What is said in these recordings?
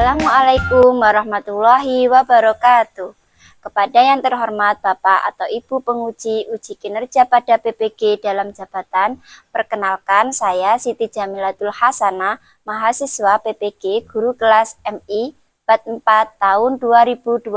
Assalamualaikum warahmatullahi wabarakatuh. Kepada yang terhormat Bapak atau Ibu penguji uji kinerja pada PPG dalam jabatan, perkenalkan saya Siti Jamilatul Hasanah, mahasiswa PPG Guru Kelas MI Bat 4 tahun 2025.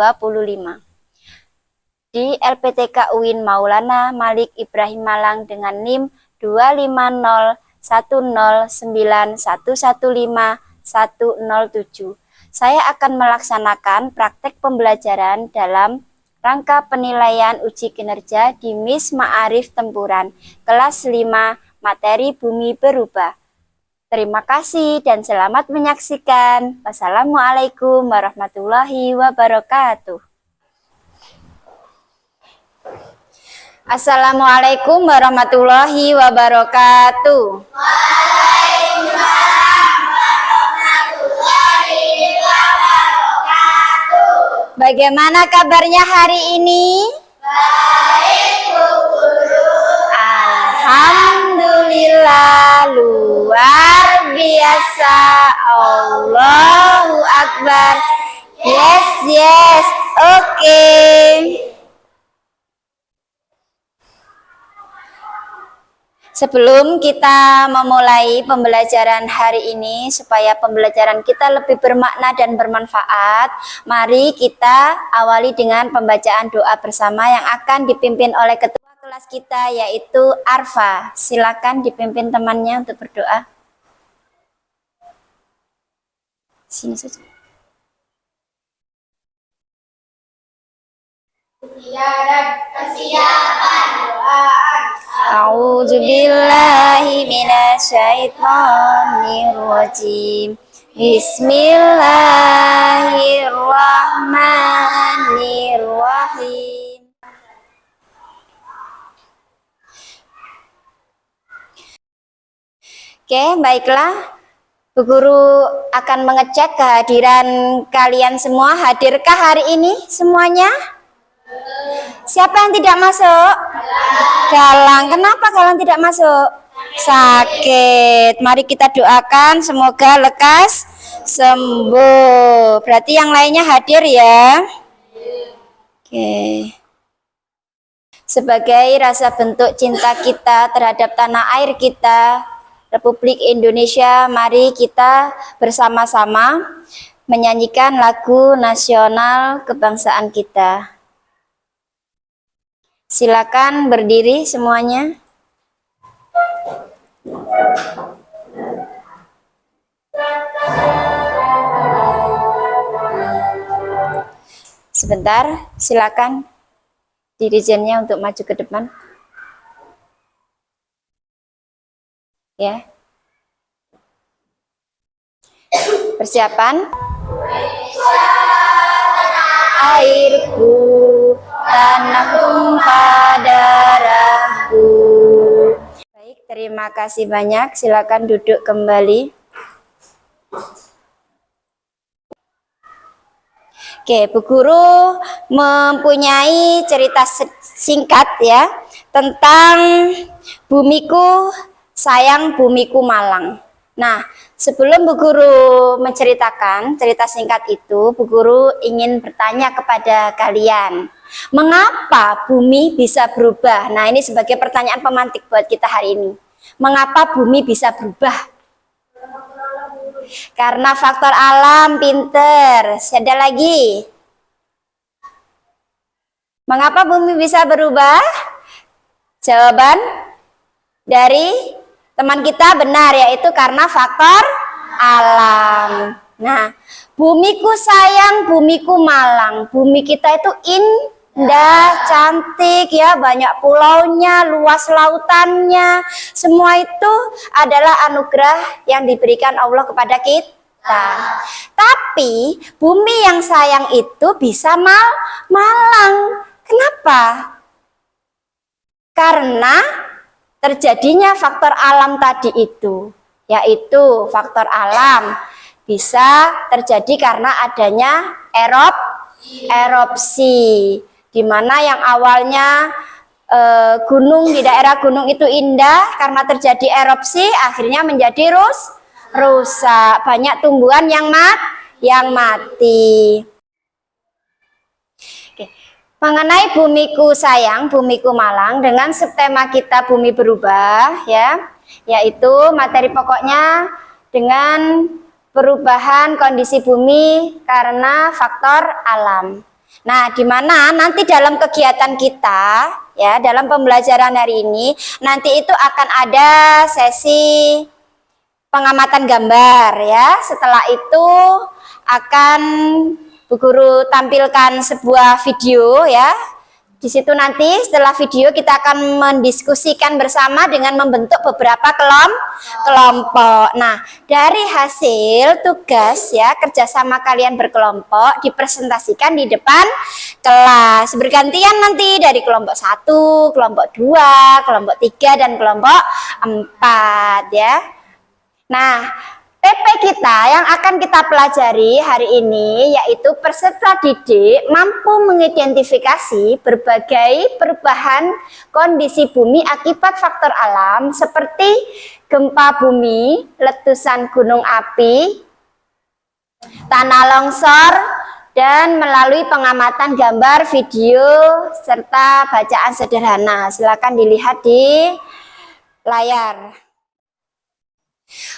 Di LPTK UIN Maulana Malik Ibrahim Malang dengan NIM 2501091151007. Saya akan melaksanakan praktek pembelajaran dalam rangka penilaian uji kinerja di MIS Ma'arif Tempuran, kelas 5, materi bumi berubah. Terima kasih dan selamat menyaksikan. Wassalamualaikum warahmatullahi wabarakatuh. Assalamualaikum warahmatullahi wabarakatuh. Bagaimana kabarnya hari ini? Baik, Bu Guru. Alhamdulillah, luar biasa. Allahu Akbar. Yes, oke. Sebelum kita memulai pembelajaran hari ini, supaya pembelajaran kita lebih bermakna dan bermanfaat, mari kita awali dengan pembacaan doa bersama yang akan dipimpin oleh ketua kelas kita, yaitu Arfa. Silakan dipimpin temannya untuk berdoa. Sini saja. Kesiapan doaan. A'udzubillahi minasyaitonirrajim. Bismillahirrahmanirrahim. Oke, baiklah. Bu Guru akan mengecek kehadiran kalian semua. Hadirkah hari ini semuanya? Siapa yang tidak masuk? Galang. Kenapa Galang tidak masuk? Sakit. Mari kita doakan semoga lekas sembuh. Berarti yang lainnya hadir ya. Oke. Sebagai rasa bentuk cinta kita terhadap tanah air kita, Republik Indonesia, mari kita bersama-sama menyanyikan lagu nasional kebangsaan kita. Silakan berdiri semuanya. Sebentar, silakan dirijennya untuk maju ke depan. Ya. Persiapan. Airku, tanah tumpah darahku. Baik, terima kasih banyak. Silakan duduk kembali. Oke, Bu Guru mempunyai cerita singkat ya tentang Bumiku Sayang Bumiku Malang. Nah, sebelum Bu Guru menceritakan cerita singkat itu, Bu Guru ingin bertanya kepada kalian, mengapa bumi bisa berubah? Nah, ini sebagai pertanyaan pemantik buat kita hari ini. Mengapa bumi bisa berubah? Karena faktor alam, pinter. Ada lagi? Mengapa bumi bisa berubah? Jawaban dari teman kita benar, yaitu karena faktor alam. Nah, bumiku sayang, bumiku malang. Bumi kita itu indah, cantik ya, banyak pulaunya, luas lautannya. Semua itu adalah anugerah yang diberikan Allah kepada kita. Tapi bumi yang sayang itu bisa malang. Kenapa? Karena terjadinya faktor alam tadi itu, yaitu faktor alam bisa terjadi karena adanya erupsi, di mana yang awalnya gunung di daerah gunung itu indah, karena terjadi erupsi akhirnya menjadi rusak, banyak tumbuhan yang yang mati. Oke. Mengenai bumiku sayang, bumiku malang, dengan subtema kita bumi berubah ya, yaitu materi pokoknya dengan perubahan kondisi bumi karena faktor alam. Nah, di mana nanti dalam kegiatan kita ya, dalam pembelajaran hari ini nanti itu akan ada sesi pengamatan gambar ya. Setelah itu akan Bu Guru tampilkan sebuah video ya. Di situ nanti setelah video kita akan mendiskusikan bersama dengan membentuk beberapa kelompok. Nah, dari hasil tugas ya kerjasama kalian berkelompok dipresentasikan di depan kelas. Bergantian nanti dari kelompok 1, kelompok 2, kelompok 3, dan kelompok 4 ya. Nah, TP kita yang akan kita pelajari hari ini yaitu peserta didik mampu mengidentifikasi berbagai perubahan kondisi bumi akibat faktor alam seperti gempa bumi, letusan gunung api, tanah longsor, dan melalui pengamatan gambar, video, serta bacaan sederhana. Silakan dilihat di layar.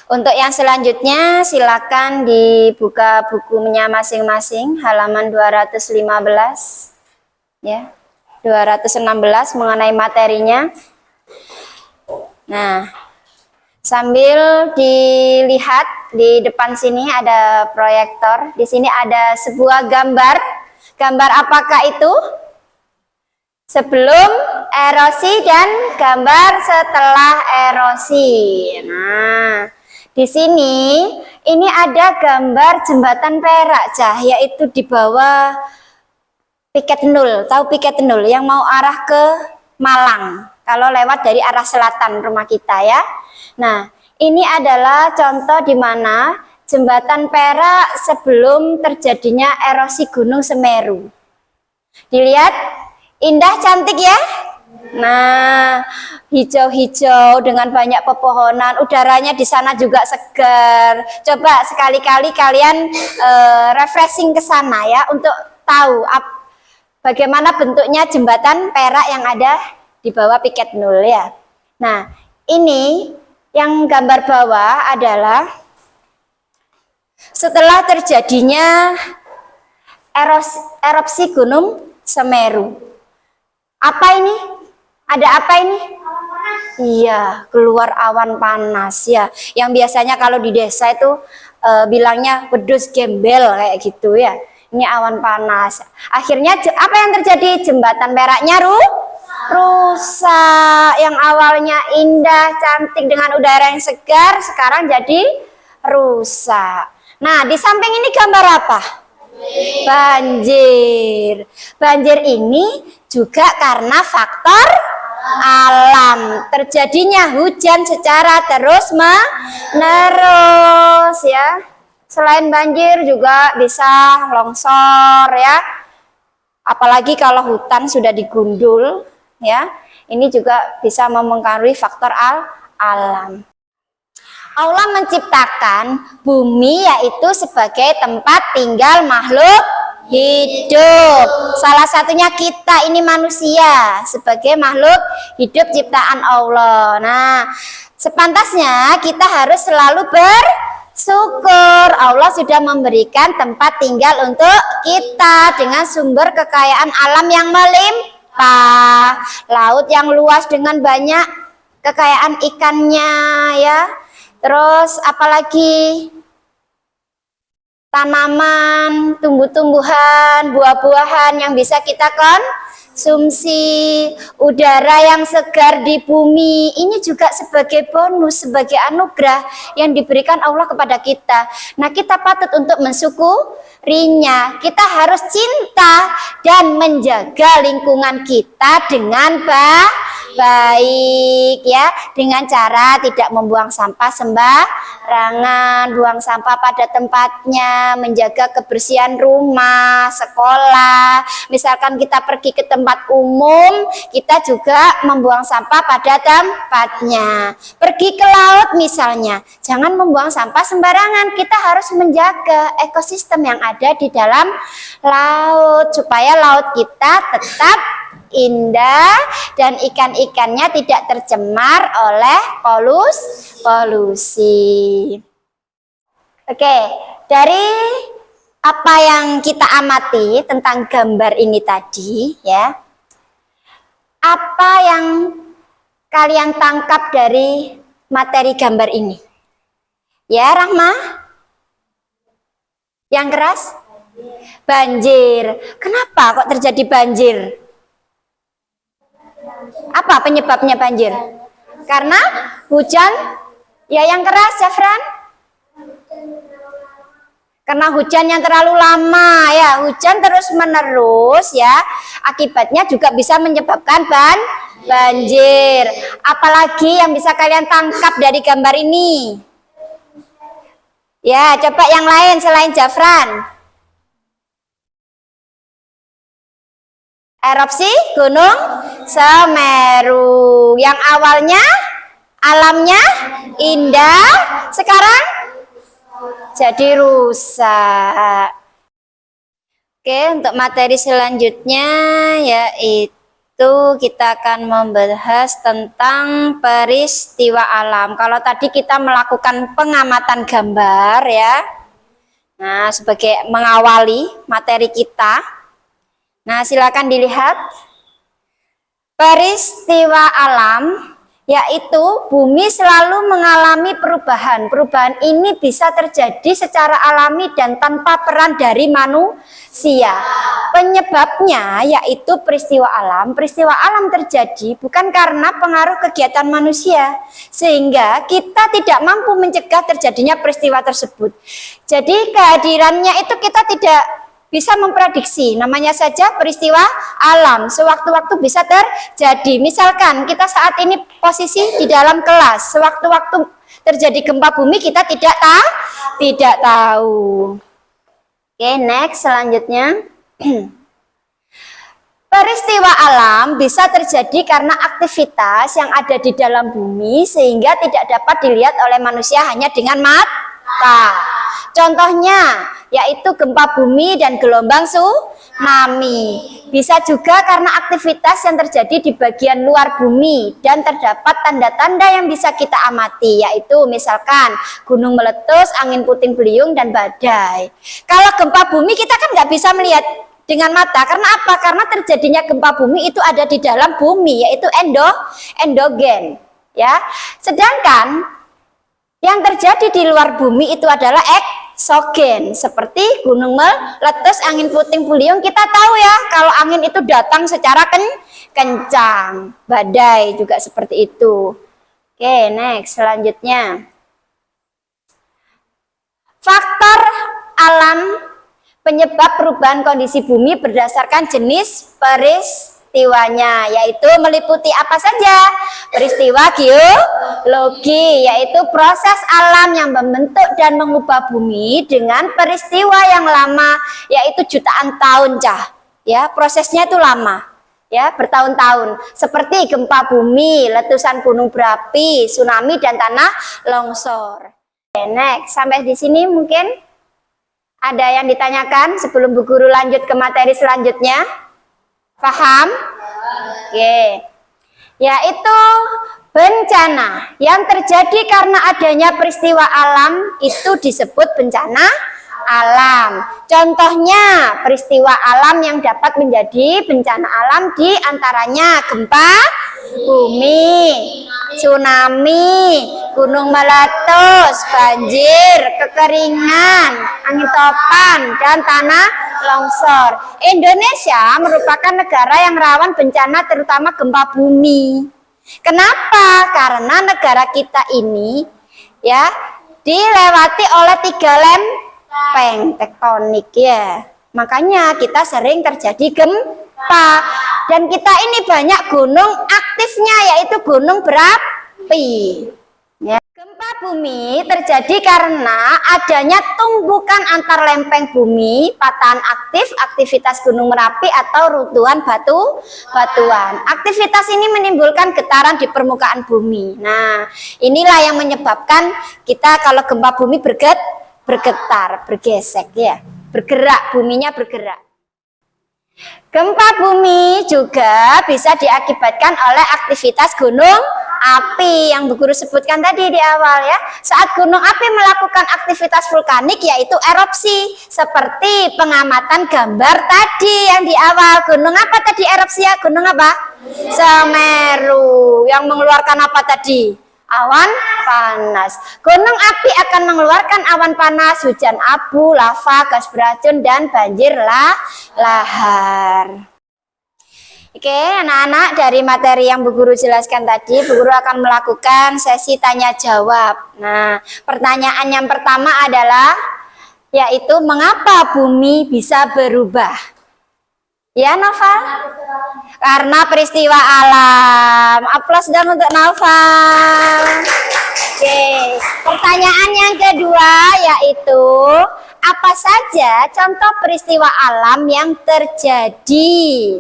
Untuk yang selanjutnya silakan dibuka bukunya masing-masing halaman 215 ya. 216 mengenai materinya. Nah, sambil dilihat di depan sini ada proyektor. Di sini ada sebuah gambar. Gambar apakah itu? Sebelum erosi dan gambar setelah erosi. Nah, di sini ini ada gambar jembatan Perak, yaitu di bawah piket nol. Tahu piket nol yang mau arah ke Malang. Kalau lewat dari arah selatan rumah kita ya. Nah, ini adalah contoh di mana jembatan Perak sebelum terjadinya erosi Gunung Semeru. Dilihat. Indah, cantik ya. Nah, hijau-hijau dengan banyak pepohonan, udaranya di sana juga segar. Coba sekali-kali kalian refreshing ke sana ya untuk tahu bagaimana bentuknya jembatan Perak yang ada di bawah piket nol ya. Nah, ini yang gambar bawah adalah setelah terjadinya erupsi Gunung Semeru. Apa ini? Ada apa ini? Iya, keluar awan panas ya. Yang biasanya kalau di desa itu bilangnya wedhus gembel kayak gitu ya. Ini awan panas. Akhirnya apa yang terjadi? Jembatan Peraknya rusak. Yang awalnya indah, cantik dengan udara yang segar, sekarang jadi rusak. Nah, di samping ini gambar apa? Banjir. Banjir ini juga karena faktor alam. Terjadinya hujan secara terus-menerus ya. Selain banjir juga bisa longsor ya. Apalagi kalau hutan sudah digundul ya. Ini juga bisa mempengaruhi faktor alam. Allah menciptakan bumi yaitu sebagai tempat tinggal makhluk hidup. Salah satunya kita ini manusia sebagai makhluk hidup ciptaan Allah. Nah, sepantasnya kita harus selalu bersyukur. Allah sudah memberikan tempat tinggal untuk kita dengan sumber kekayaan alam yang melimpah, laut yang luas dengan banyak kekayaan ikannya ya. Terus apalagi tanaman, tumbuh-tumbuhan, buah-buahan yang bisa kita konsumsi, udara yang segar di bumi. Ini juga sebagai bonus, sebagai anugerah yang diberikan Allah kepada kita. Nah, kita patut untuk mensyukurinya. Kita harus cinta dan menjaga lingkungan kita dengan baik. baik ya, dengan cara tidak membuang sampah sembarangan, buang sampah pada tempatnya, menjaga kebersihan rumah, sekolah. Misalkan kita pergi ke tempat umum, kita juga membuang sampah pada tempatnya. Pergi ke laut misalnya, jangan membuang sampah sembarangan. Kita harus menjaga ekosistem yang ada di dalam laut supaya laut kita tetap indah dan ikan-ikannya tidak tercemar oleh polusi. Oke, dari apa yang kita amati tentang gambar ini tadi ya, apa yang kalian tangkap dari materi gambar ini? Ya, Rahma? Yang keras? Banjir. Kenapa kok terjadi banjir? Apa penyebabnya banjir? Karena hujan. Ya, yang keras, Jafran? Karena hujan yang terlalu lama ya, hujan terus menerus ya, akibatnya juga bisa menyebabkan banjir. Apalagi yang bisa kalian tangkap dari gambar ini? Ya, coba yang lain selain Jafran. Erupsi Gunung Semeru yang awalnya alamnya indah, sekarang jadi rusak. Oke, untuk materi selanjutnya yaitu kita akan membahas tentang peristiwa alam. Kalau tadi kita melakukan pengamatan gambar ya, nah sebagai mengawali materi kita. Nah, silakan dilihat peristiwa alam, yaitu bumi selalu mengalami perubahan. Perubahan ini bisa terjadi secara alami dan tanpa peran dari manusia. Penyebabnya yaitu peristiwa alam. Peristiwa alam terjadi bukan karena pengaruh kegiatan manusia, sehingga kita tidak mampu mencegah terjadinya peristiwa tersebut. Jadi kehadirannya itu kita tidak bisa memprediksi, namanya saja peristiwa alam, sewaktu-waktu bisa terjadi. Misalkan kita saat ini posisi di dalam kelas, sewaktu-waktu terjadi gempa bumi kita tidak tahu. Oke, next selanjutnya. Peristiwa alam bisa terjadi karena aktivitas yang ada di dalam bumi sehingga tidak dapat dilihat oleh manusia hanya dengan mata. Contohnya yaitu gempa bumi dan gelombang tsunami. Bisa juga karena aktivitas yang terjadi di bagian luar bumi dan terdapat tanda-tanda yang bisa kita amati, yaitu misalkan gunung meletus, angin puting beliung, dan badai. Kalau gempa bumi kita kan nggak bisa melihat dengan mata, karena apa? Karena terjadinya gempa bumi itu ada di dalam bumi, yaitu endogen ya. Sedangkan yang terjadi di luar bumi itu adalah eksogen, seperti gunung meletus, angin puting beliung. Kita tahu ya, kalau angin itu datang secara kencang, badai juga seperti itu. Oke, next selanjutnya. Faktor alam penyebab perubahan kondisi bumi berdasarkan jenis peristiwanya, yaitu meliputi apa saja? Peristiwa geologi, yaitu proses alam yang membentuk dan mengubah bumi dengan peristiwa yang lama, yaitu jutaan tahun, ya, prosesnya itu lama ya, bertahun-tahun, seperti gempa bumi, letusan gunung berapi, tsunami, dan tanah longsor. Oke, next, sampai di sini mungkin ada yang ditanyakan sebelum Bu Guru lanjut ke materi selanjutnya? Paham? Oke. Yaitu bencana yang terjadi karena adanya peristiwa alam itu disebut bencana alam. Contohnya peristiwa alam yang dapat menjadi bencana alam di antaranya gempa bumi, tsunami, gunung meletus, banjir, kekeringan, angin topan, dan tanah longsor. Indonesia merupakan negara yang rawan bencana terutama gempa bumi. Kenapa? Karena negara kita ini ya dilewati oleh 3 lempeng tektonik ya. Makanya kita sering terjadi gempa. Dan kita ini banyak gunung aktif aktifnya yaitu gunung berapi. Ya. Gempa bumi terjadi karena adanya tumbukan antar lempeng bumi, patahan aktif, aktivitas gunung Merapi atau runtuhan batuan. Aktivitas ini menimbulkan getaran di permukaan bumi. Nah, inilah yang menyebabkan kita kalau gempa bumi bergetar, bergesek ya, bergerak, buminya bergerak. Gempa bumi juga bisa diakibatkan oleh aktivitas gunung api yang Bu Guru sebutkan tadi di awal ya. Saat gunung api melakukan aktivitas vulkanik yaitu erupsi, seperti pengamatan gambar tadi yang di awal. Gunung apa tadi erupsi ya? Gunung apa? Semeru yang mengeluarkan apa tadi? Awan panas. Gunung api akan mengeluarkan awan panas, hujan abu, lava, gas beracun, dan banjir lahar. Oke, anak-anak, dari materi yang Bu Guru jelaskan tadi, Bu Guru akan melakukan sesi tanya jawab. Nah, pertanyaan yang pertama adalah, yaitu mengapa bumi bisa berubah? Ya, Noval? Karena peristiwa alam. Aplaus dong untuk Noval. Oke, pertanyaan yang kedua yaitu, apa saja contoh peristiwa alam yang terjadi?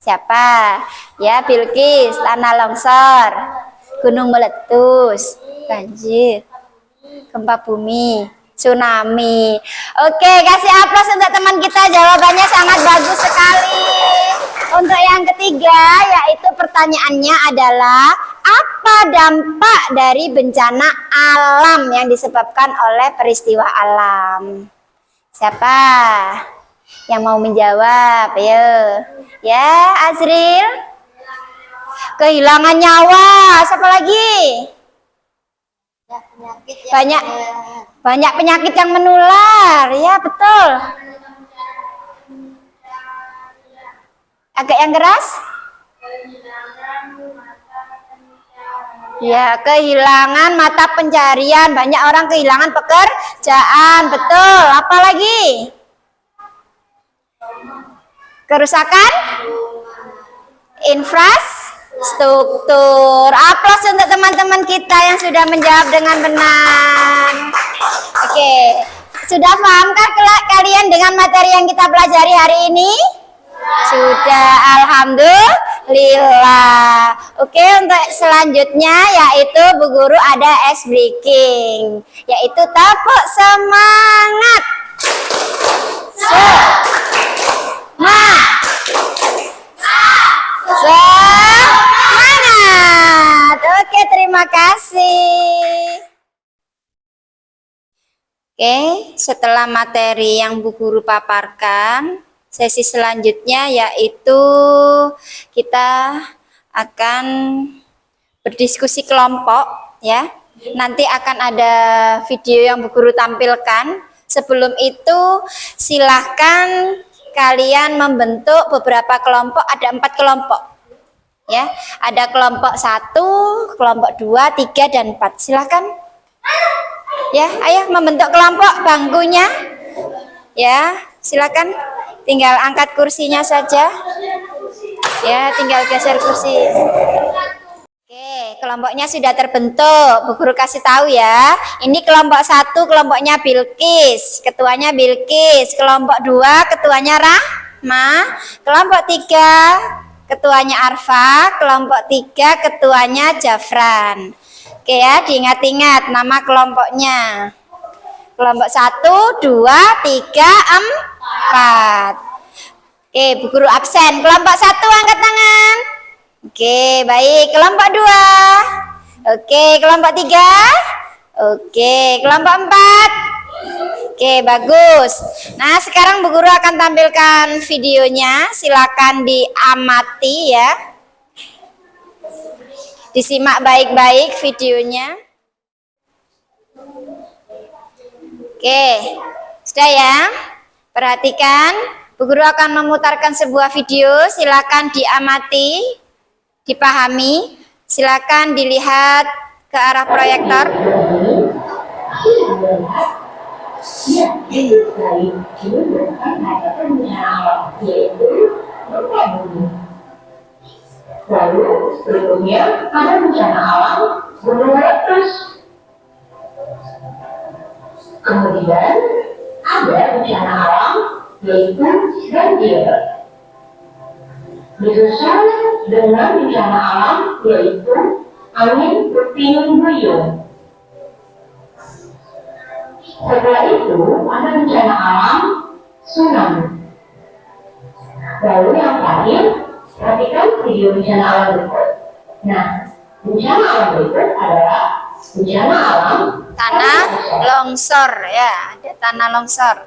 Siapa? Ya, Bilqis, tanah longsor, gunung meletus, banjir, gempa bumi, tsunami. Oke, kasih aplaus untuk teman kita, jawabannya sangat bagus sekali. Untuk yang ketiga, yaitu pertanyaannya adalah, apa dampak dari bencana alam yang disebabkan oleh peristiwa alam? Siapa yang mau menjawab? Ayo. Ya, Azril. Kehilangan nyawa. Siapa lagi? Banyak penyakit yang menular. Ya, betul. Agak yang keras? Ya, kehilangan mata pencarian. Banyak orang kehilangan pekerjaan. Betul. Apa lagi? Kerusakan infrastruktur. Aplaus untuk teman-teman kita yang sudah menjawab dengan benar. Oke, sudah pahamkah kalian dengan materi yang kita pelajari hari ini? Sudah, alhamdulillah. Oke, untuk selanjutnya yaitu Bu Guru ada ice breaking, yaitu tepuk semangat. Semangat. Oke, terima kasih. Oke, setelah materi yang Bu Guru paparkan, sesi selanjutnya yaitu kita akan berdiskusi kelompok ya. Nanti akan ada video yang Bu Guru tampilkan. Sebelum itu silahkan kalian membentuk beberapa kelompok, ada 4 kelompok ya. Ada kelompok 1, kelompok 2, 3, dan 4. Silahkan ya, ayo membentuk kelompok, bangkunya ya, silakan. Tinggal angkat kursinya saja ya, tinggal geser kursi. Oke, kelompoknya sudah terbentuk. Bu Guru kasih tahu ya. Ini kelompok 1, kelompoknya Bilqis, ketuanya Bilqis. Kelompok 2, ketuanya Rahma. Kelompok 3, ketuanya Arfa. Kelompok 3, ketuanya Jafran. Oke ya, diingat-ingat nama kelompoknya. Kelompok 1, 2, 3, 4. Oke, Bu Guru absen. Kelompok 1 angkat tangan. Oke, baik. Kelompok 2. Oke, kelompok 3. Oke, kelompok 4. Oke, bagus. Nah, sekarang Bu Guru akan tampilkan videonya. Silakan diamati ya. Disimak baik-baik videonya. Oke, sudah ya. Perhatikan, Bu Guru akan memutarkan sebuah video. Silakan diamati, dipahami. Silakan dilihat ke arah proyektor. Lalu Berikutnya ada bencana alam gunung meletus. Kemudian ada bencana alam yaitu banjir. Disusul dengan bencana alam yaitu angin puting beliung. Setelah itu ada bencana alam tsunami. Lalu yang terakhir, perhatikan video bencana alam berikut. Nah, bencana alam berikut adalah bencana alam Tanah longsor ya, ada tanah longsor.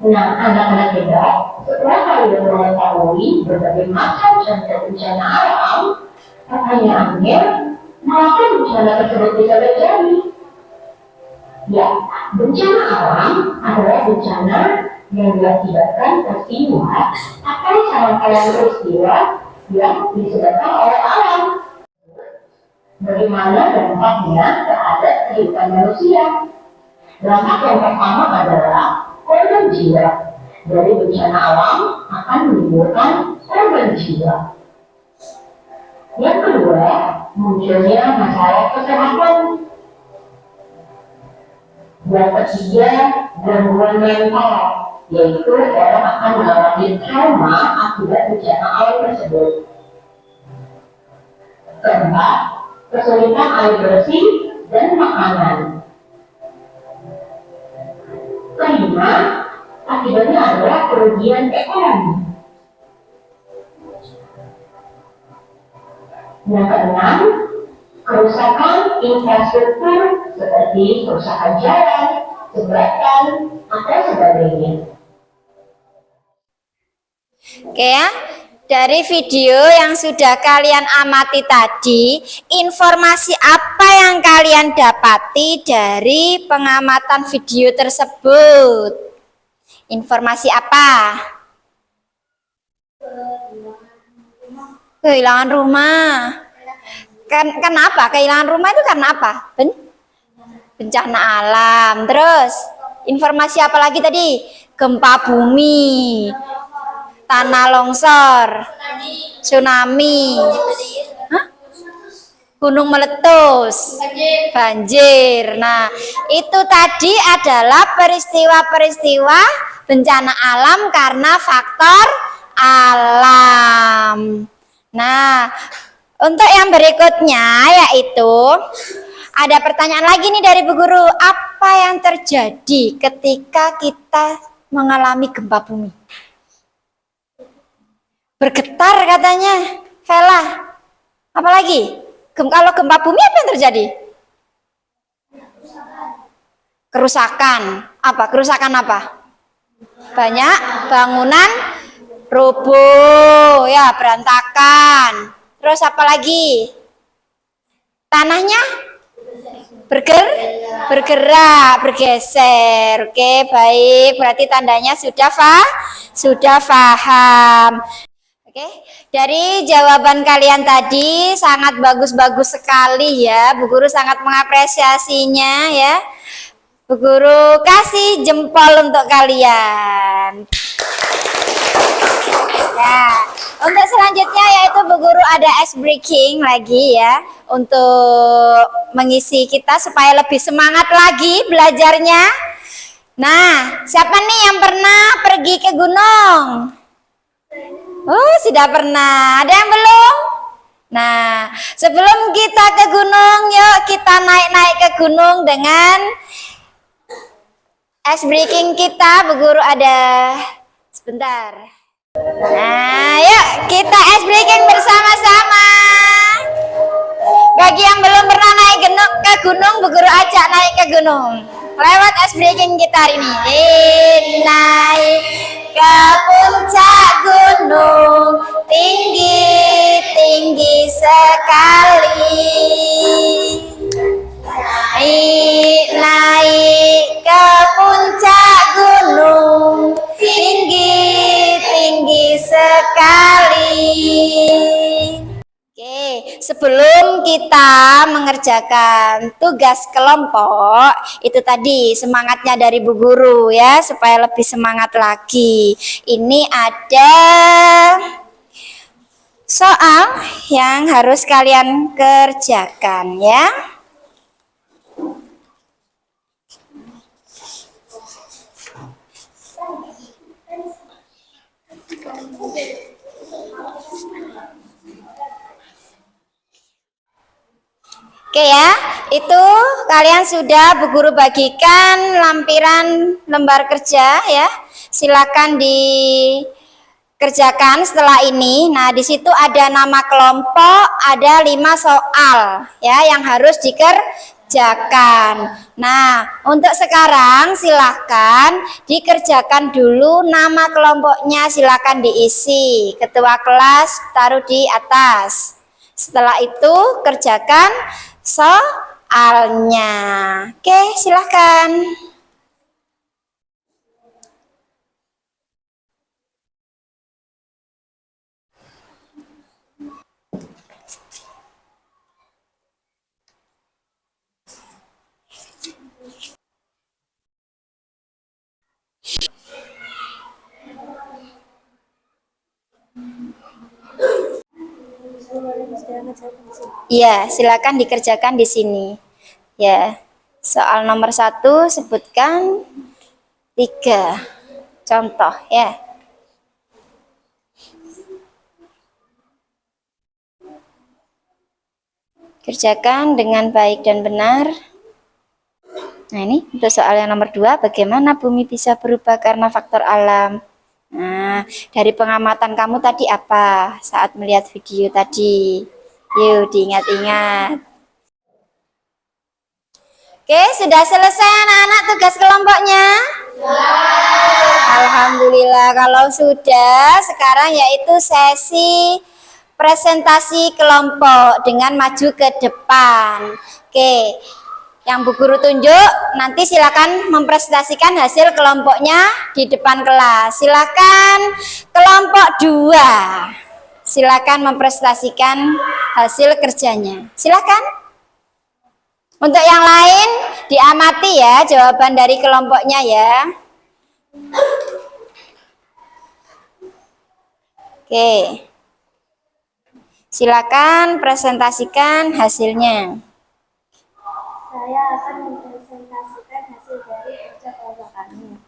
Nah, anak-anak hebat, setelah kalian mengetahui berbagai macam bencana alam, pertanyaannya, mengapa bencana tersebut bisa terjadi? Ya, bencana alam adalah bencana yang diakibatkan peristiwa atau serangkaian peristiwa yang disebabkan oleh alam. Bagaimana dampaknya terhadap kehidupan manusia? Dampak yang pertama adalah korban jiwa. Dari bencana alam akan menimbulkan korban jiwa. Yang kedua, munculnya masalah kesehatan. Yang ketiga, gangguan mental, yaitu orang akan mengalami trauma akibat bencana alam tersebut. Keempat, kesulitan air bersih dan makanan. Kelima, akibatnya adalah kerugian ekonomi. Yang keenam, kerusakan infrastruktur seperti kerusakan jalan, jembatan, atau sebagainya. Oke ya, dari video yang sudah kalian amati tadi, informasi apa yang kalian dapati dari pengamatan video tersebut? Informasi apa? Kehilangan rumah. Kenapa? Kehilangan rumah itu karena apa? Bencana alam. Terus, informasi apa lagi tadi? Gempa bumi, tanah longsor, tsunami, gunung meletus, banjir. Nah, itu tadi adalah peristiwa-peristiwa bencana alam karena faktor alam. Nah, untuk yang berikutnya yaitu ada pertanyaan lagi nih dari Bu Guru. Apa yang terjadi ketika kita mengalami gempa bumi? Bergetar katanya, Vela. Apalagi? Kalau gempa bumi apa yang terjadi? Kerusakan. Apa? Kerusakan apa? Banyak bangunan roboh, ya berantakan. Terus apa lagi? Tanahnya bergerak, bergeser. Oke, baik. Berarti tandanya sudah paham. Oke, dari jawaban kalian tadi sangat bagus-bagus sekali ya. Bu Guru sangat mengapresiasinya ya. Bu Guru kasih jempol untuk kalian. Nah, untuk selanjutnya yaitu Bu Guru ada ice breaking lagi ya, untuk mengisi kita supaya lebih semangat lagi belajarnya. Nah, siapa nih yang pernah pergi ke gunung? Oh, sudah pernah. Ada yang belum? Nah, sebelum kita ke gunung, yuk kita naik-naik ke gunung dengan ice breaking kita. Bu Guru ada sebentar. Nah, yuk kita ice breaking bersama-sama. Bagi yang belum pernah naik ke gunung, Bu Guru ajak naik ke gunung. Lewat ice breaking kita hari ini. Naik ke puncak gunung, tinggi-tinggi sekali. Naik ke puncak gunung, tinggi-tinggi sekali. Oke, sebelum kita mengerjakan tugas kelompok, itu tadi semangatnya dari Bu Guru ya, supaya lebih semangat lagi. Ini ada soal yang harus kalian kerjakan ya. Oke ya, itu kalian sudah Bu Guru bagikan lampiran lembar kerja ya. Silakan dikerjakan setelah ini. Nah, di situ ada nama kelompok, ada 5 soal ya yang harus dikerjakan. Nah, untuk sekarang silakan dikerjakan dulu nama kelompoknya, silakan diisi. Ketua kelas taruh di atas. Setelah itu kerjakan soalnya. Oke, silakan. Iya, silakan dikerjakan di sini. Ya, soal nomor 1 sebutkan 3 contoh ya. Kerjakan dengan baik dan benar. Nah, ini untuk soal yang nomor 2, bagaimana bumi bisa berubah karena faktor alam? Nah, dari pengamatan kamu tadi apa saat melihat video tadi? Yuk, diingat-ingat. Oke, sudah selesai anak-anak tugas kelompoknya? Alhamdulillah, kalau sudah, sekarang yaitu sesi presentasi kelompok dengan maju ke depan. Oke, yang Bu Guru tunjuk, nanti silakan mempresentasikan hasil kelompoknya di depan kelas. Silakan kelompok 2. Silakan mempresentasikan hasil kerjanya. Silakan. Untuk yang lain diamati ya jawaban dari kelompoknya ya. Oke. Silakan presentasikan hasilnya. Saya akan mempresentasikan hasil dari kerja kelompok kami.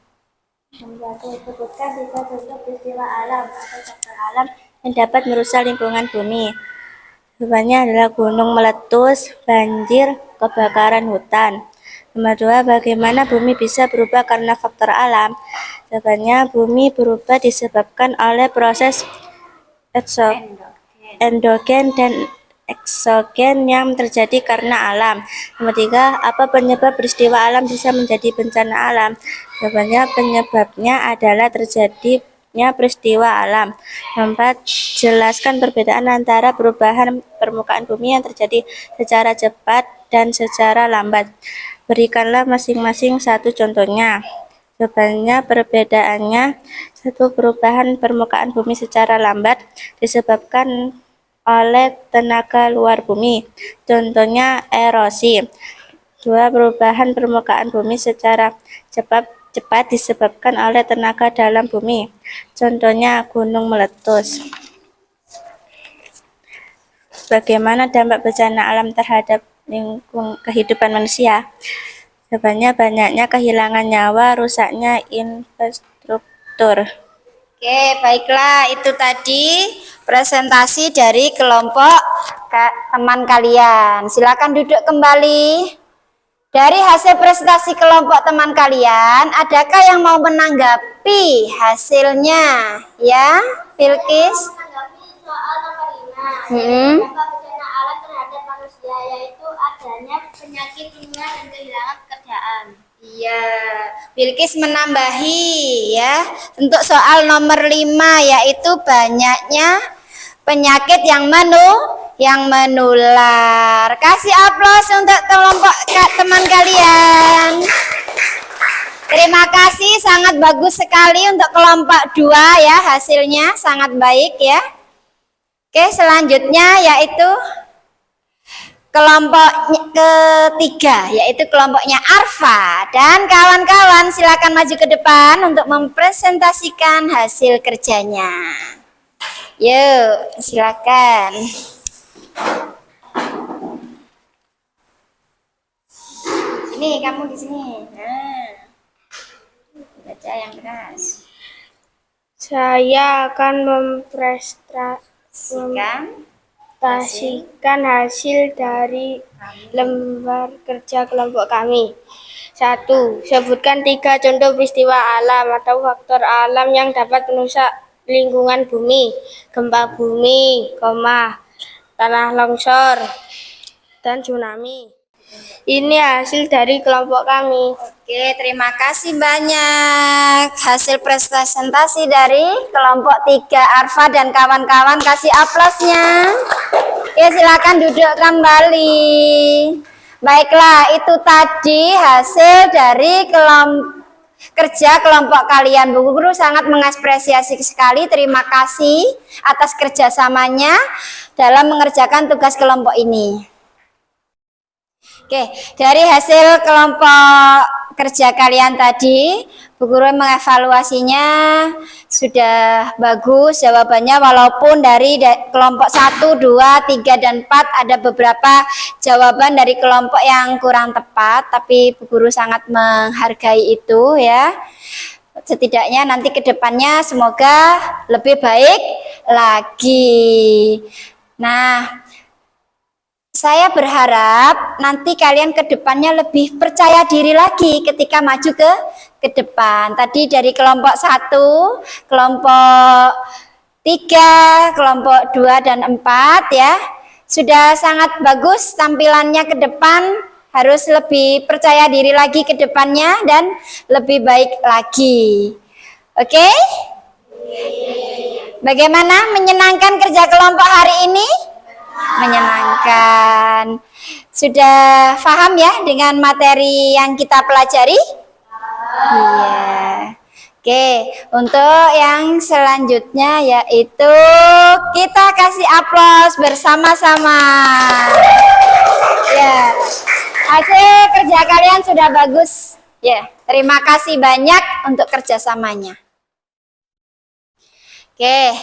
Yang disebutkan 3 contoh peristiwa alam atau faktor alam yang dapat merusak lingkungan bumi. Jawabannya adalah gunung meletus, banjir, kebakaran hutan. Nomor 2, bagaimana bumi bisa berubah karena faktor alam? Jawabannya, bumi berubah disebabkan oleh proses endogen dan eksogen yang terjadi karena alam. Nomor 3, apa penyebab peristiwa alam bisa menjadi bencana alam? Jawabannya, penyebabnya adalah terjadinya peristiwa alam. Nomor 4, jelaskan perbedaan antara perubahan permukaan bumi yang terjadi secara cepat dan secara lambat. Berikanlah masing-masing 1 contohnya. Jawabannya, perbedaannya 1, perubahan permukaan bumi secara lambat disebabkan oleh tenaga luar bumi, contohnya erosi. 2, perubahan permukaan bumi secara cepat disebabkan oleh tenaga dalam bumi, contohnya gunung meletus. Bagaimana dampak bencana alam terhadap kehidupan manusia? Jawabannya, banyaknya kehilangan nyawa, rusaknya infrastruktur. Oke, baiklah, itu tadi presentasi dari kelompok teman kalian. Silakan duduk kembali. Dari hasil presentasi kelompok teman kalian, adakah yang mau menanggapi hasilnya? Ya, Bilkis? Menanggapi soal nomor 5, Hmm. dampak bencana alam terhadap manusia, yaitu adanya penyakit dunia dan kehilangan pekerjaan. Iya, Bilkis menambahi ya. Untuk soal nomor 5 yaitu banyaknya penyakit yang menular. Kasih aplaus untuk kelompok teman kalian. Terima kasih, sangat bagus sekali untuk kelompok 2 ya, hasilnya sangat baik ya. Oke, selanjutnya yaitu kelompok ketiga, yaitu kelompoknya Arfa dan kawan-kawan. Silakan maju ke depan untuk mempresentasikan hasil kerjanya. Yuk, silakan. Ini kamu di sini. Nah, baca yang keras. Saya akan mempresentasikan hasil dari lembar kerja kelompok kami. 1. Sebutkan 3 contoh peristiwa alam atau faktor alam yang dapat merusak lingkungan bumi. Gempa bumi, tanah longsor, dan tsunami. Ini hasil dari kelompok kami. Oke, terima kasih banyak. Hasil presentasi dari kelompok 3 Arfa dan kawan-kawan, kasih aplausnya. Oke, silakan duduk kembali. Baiklah, itu tadi hasil dari kerja kelompok kalian. Bu Guru sangat mengapresiasi sekali. Terima kasih atas kerjasamanya dalam mengerjakan tugas kelompok ini. Oke, dari hasil kelompok kerja kalian tadi, Bu Guru mengevaluasinya sudah bagus jawabannya, walaupun dari kelompok 1, 2, 3, dan 4 ada beberapa jawaban dari kelompok yang kurang tepat, tapi Bu Guru sangat menghargai itu ya. Setidaknya nanti ke depannya semoga lebih baik lagi. Nah, saya berharap nanti kalian ke depannya lebih percaya diri lagi ketika maju ke depan. Tadi dari kelompok 1, kelompok 3, kelompok 2 dan 4 ya. Sudah sangat bagus tampilannya ke depan, harus lebih percaya diri lagi ke depannya dan lebih baik lagi. Oke? Bagaimana, menyenangkan kerja kelompok hari ini? Menyenangkan. Sudah paham ya dengan materi yang kita pelajari? Iya. Oke, untuk yang selanjutnya yaitu kita kasih aplaus bersama-sama. Ya. Hasil kerja kalian sudah bagus. Ya, terima kasih banyak untuk kerjasamanya. Oke.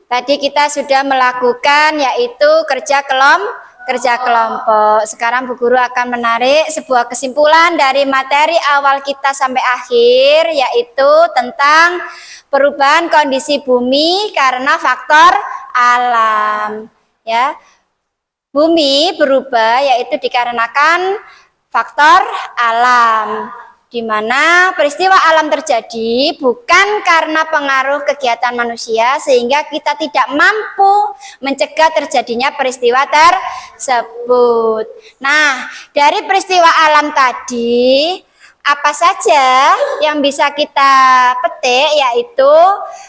Tadi kita sudah melakukan yaitu kerja kelompok. Sekarang Bu Guru akan menarik sebuah kesimpulan dari materi awal kita sampai akhir, yaitu tentang perubahan kondisi bumi karena faktor alam. Ya, bumi berubah yaitu dikarenakan faktor alam, di mana peristiwa alam terjadi bukan karena pengaruh kegiatan manusia sehingga kita tidak mampu mencegah terjadinya peristiwa tersebut. Nah, dari peristiwa alam tadi apa saja yang bisa kita petik, yaitu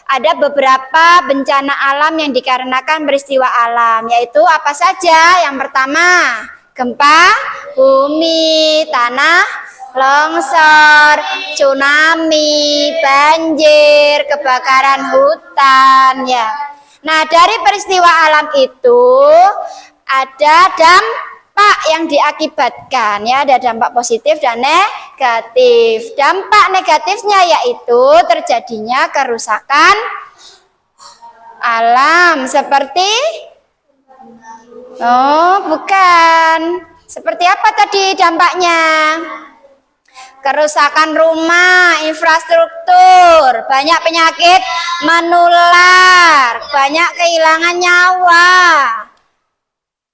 ada beberapa bencana alam yang dikarenakan peristiwa alam, yaitu apa saja? Yang pertama, gempa bumi, tanah longsor, tsunami, banjir, kebakaran hutan ya. Nah, dari peristiwa alam itu ada dampak yang diakibatkan ya, ada dampak positif dan negatif. Dampak negatifnya yaitu terjadinya kerusakan alam seperti bukan. Seperti apa tadi dampaknya? Kerusakan rumah, infrastruktur, banyak penyakit menular, banyak kehilangan nyawa,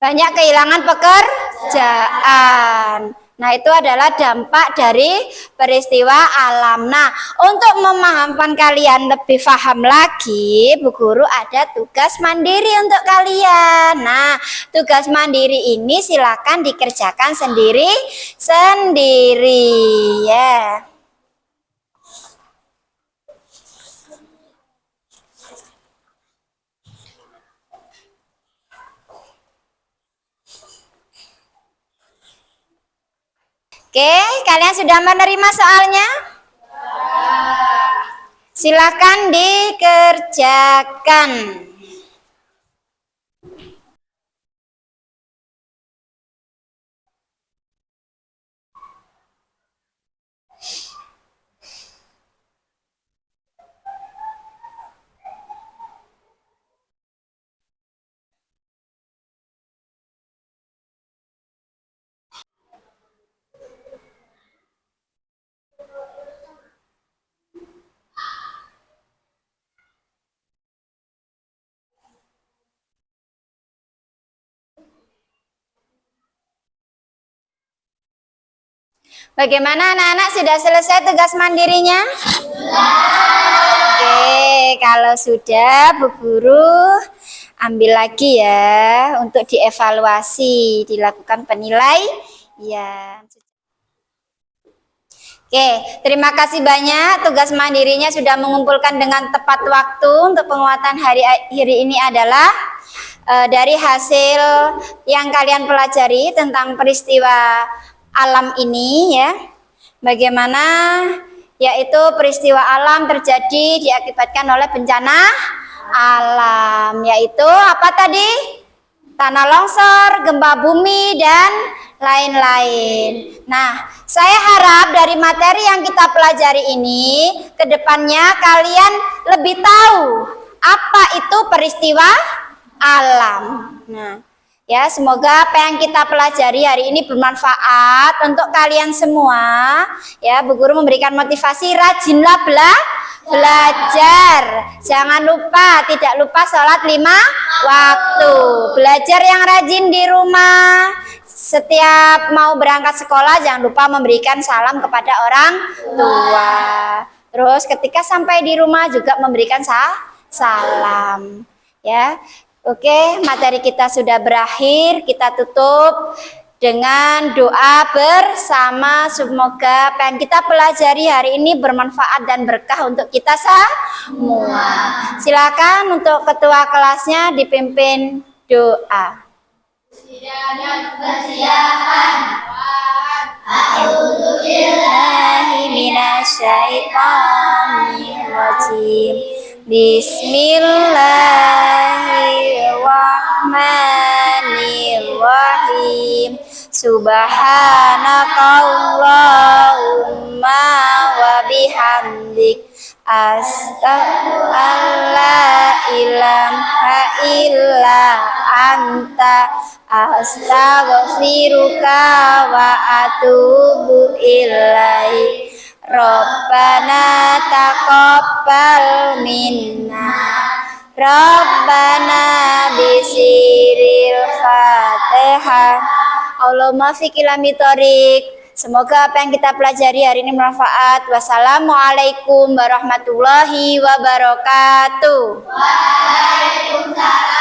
banyak kehilangan pekerjaan. Nah, itu adalah dampak dari peristiwa alam. Nah, untuk memahamkan kalian lebih paham lagi, Bu Guru ada tugas mandiri untuk kalian. Nah, tugas mandiri ini silakan dikerjakan sendiri ya. Oke, kalian sudah menerima soalnya? Silakan dikerjakan. Bagaimana anak-anak, sudah selesai tugas mandirinya? Oke, kalau sudah Bu Guru ambil lagi ya untuk dievaluasi, dilakukan penilaian. Oke, terima kasih banyak. Tugas mandirinya sudah mengumpulkan dengan tepat waktu. Untuk penguatan hari ini adalah dari hasil yang kalian pelajari tentang peristiwa alam ini ya. Bagaimana yaitu peristiwa alam terjadi diakibatkan oleh bencana alam, yaitu apa tadi? Tanah longsor, gempa bumi, dan lain-lain. Nah, saya harap dari materi yang kita pelajari ini, ke depannya kalian lebih tahu apa itu peristiwa alam. Nah, ya, semoga apa yang kita pelajari hari ini bermanfaat untuk kalian semua. Ya, Bu Guru memberikan motivasi, rajinlah belajar. Jangan lupa, tidak lupa sholat 5 waktu. Belajar yang rajin di rumah. Setiap mau berangkat sekolah jangan lupa memberikan salam kepada orang tua. Terus ketika sampai di rumah juga memberikan salam. Ya. Oke, materi kita sudah berakhir. Kita tutup dengan doa bersama. Semoga apa yang kita pelajari hari ini bermanfaat dan berkah untuk kita semua. Silakan untuk ketua kelasnya dipimpin doa. A'udzubillahi minasyaitonirrajim. Bismillahirrahmanirrahim. Subhanakallahumma wa bihamdik, astaghfirullah ilaha illa anta, astaghfiruka wa atubu ilaik. Rabbana taqabbal minna, Rabbana bisiril Fatihah. Allahumma fiqilami thorik. Semoga apa yang kita pelajari hari ini bermanfaat. Wassalamualaikum warahmatullahi wabarakatuh. Waalaikumsalam.